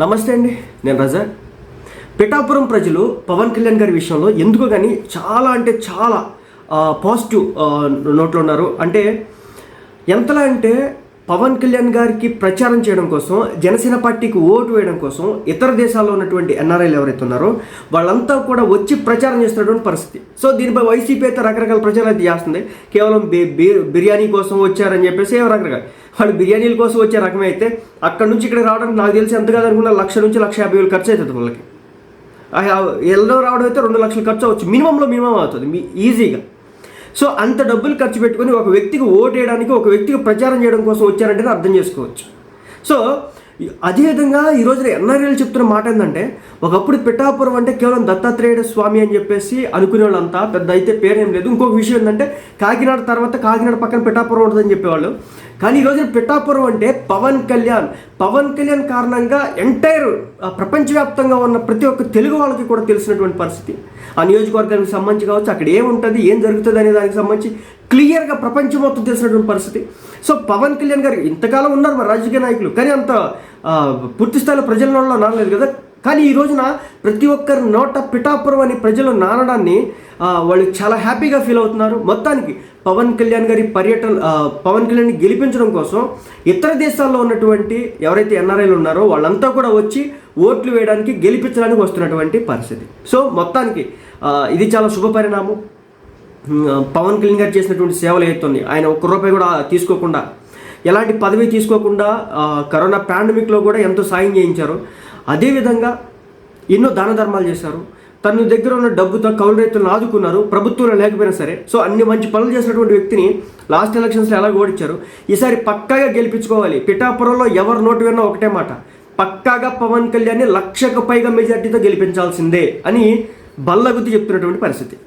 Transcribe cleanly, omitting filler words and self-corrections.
నమస్తే అండి, నేను రజాక్. పిఠాపురం ప్రజలు పవన్ కళ్యాణ్ గారి విషయంలో ఎందుకో కానీ చాలా అంటే చాలా పాజిటివ్ నోట్లో ఉన్నారు. అంటే ఎంతలా అంటే పవన్ కళ్యాణ్ గారికి ప్రచారం చేయడం కోసం, జనసేన పార్టీకి ఓటు వేయడం కోసం ఇతర దేశాల్లో ఉన్నటువంటి ఎన్ఆర్ఐలు ఎవరైతే ఉన్నారో వాళ్ళంతా కూడా వచ్చి ప్రచారం చేస్తున్నటువంటి పరిస్థితి. సో దీనిపై వైసీపీ అయితే రకరకాల ప్రచారం అయితే చేస్తుంది. కేవలం బిర్యానీ కోసం వచ్చారని చెప్పేసి రకరకాల వాళ్ళు బిర్యానీల కోసం వచ్చే రకమే అయితే అక్కడ నుంచి ఇక్కడ రావడానికి నాకు తెలిసి ఎంత కాదనుకున్నా 1,00,000 నుంచి 1,50,000 ఖర్చు అవుతుంది వాళ్ళకి. ఎల్లో రావడం అయితే 2 లక్షలు ఖర్చు అవ్వచ్చు, మినిమం అవుతుంది ఈజీగా. సో అంత డబ్బులు ఖర్చు పెట్టుకొని ఒక వ్యక్తికి ఓటు వేయడానికి, ఒక వ్యక్తికి ప్రచారం చేయడం కోసం వచ్చారంటేనే అర్థం చేసుకోవచ్చు. సో అదేవిధంగా ఈ రోజున ఎన్ఆర్ఐలు చెప్తున్న మాట ఏంటంటే, ఒకప్పుడు పిఠాపురం అంటే కేవలం దత్తాత్రేయుడు స్వామి అని చెప్పేసి అనుకునే వాళ్ళంతా, పెద్ద అయితే పేరేం లేదు. ఇంకొక విషయం ఏంటంటే కాకినాడ తర్వాత కాకినాడ పక్కన పిఠాపురం ఉంటుందని చెప్పేవాళ్ళు. కానీ ఈరోజు పిఠాపురం అంటే పవన్ కళ్యాణ్ కారణంగా ఎంటైర్ ప్రపంచవ్యాప్తంగా ఉన్న ప్రతి ఒక్క తెలుగు వాళ్ళకి కూడా తెలిసినటువంటి పరిస్థితి. ఆ నియోజకవర్గానికి సంబంధించి కావచ్చు, అక్కడ ఏముంటుంది, ఏం జరుగుతుంది అనే దానికి సంబంధించి క్లియర్గా ప్రపంచం మొత్తం తెలిసినటువంటి పరిస్థితి. సో పవన్ కళ్యాణ్ గారు ఇంతకాలం ఉన్నారు మరి రాజకీయ నాయకులు, కానీ అంత పూర్తి స్థాయిలో ప్రజల నోళ్ళలో నానలేదు కదా. కానీ ఈ రోజున ప్రతి ఒక్కరి నోట పిఠాపురం అని ప్రజలు నానడాన్ని వాళ్ళు చాలా హ్యాపీగా ఫీల్ అవుతున్నారు. మొత్తానికి పవన్ కళ్యాణ్ గారి పవన్ కళ్యాణ్ని గెలిపించడం కోసం ఇతర దేశాల్లో ఉన్నటువంటి ఎవరైతే ఎన్ఆర్ఐలు ఉన్నారో వాళ్ళంతా కూడా వచ్చి ఓట్లు వేయడానికి, గెలిపించడానికి వస్తున్నటువంటి పరిస్థితి. సో మొత్తానికి ఇది చాలా శుభ పరిణామం. పవన్ కళ్యాణ్ గారు చేసినటువంటి సేవలు ఏవైతుంది, ఆయన ₹1 కూడా తీసుకోకుండా, ఎలాంటి పదవి తీసుకోకుండా కరోనా పాండమిక్లో కూడా ఎంతో సాయం చేయించారు. అదేవిధంగా ఎన్నో దాన ధర్మాలు చేశారు. తన దగ్గర ఉన్న డబ్బుతో కౌలు రైతులను ఆదుకున్నారు, ప్రభుత్వంలో లేకపోయినా సరే. సో అన్ని మంచి పనులు చేసినటువంటి వ్యక్తిని లాస్ట్ ఎలక్షన్స్లో ఎలా ఓడించారు, ఈసారి పక్కాగా గెలిపించుకోవాలి. పిఠాపురంలో ఎవరు నోటు విన్నా ఒకటే మాట, పక్కాగా పవన్ కళ్యాణ్ని 1,00,000కు పైగా మెజార్టీతో గెలిపించాల్సిందే అని బల్లగుద్ది చెప్తున్నటువంటి పరిస్థితి.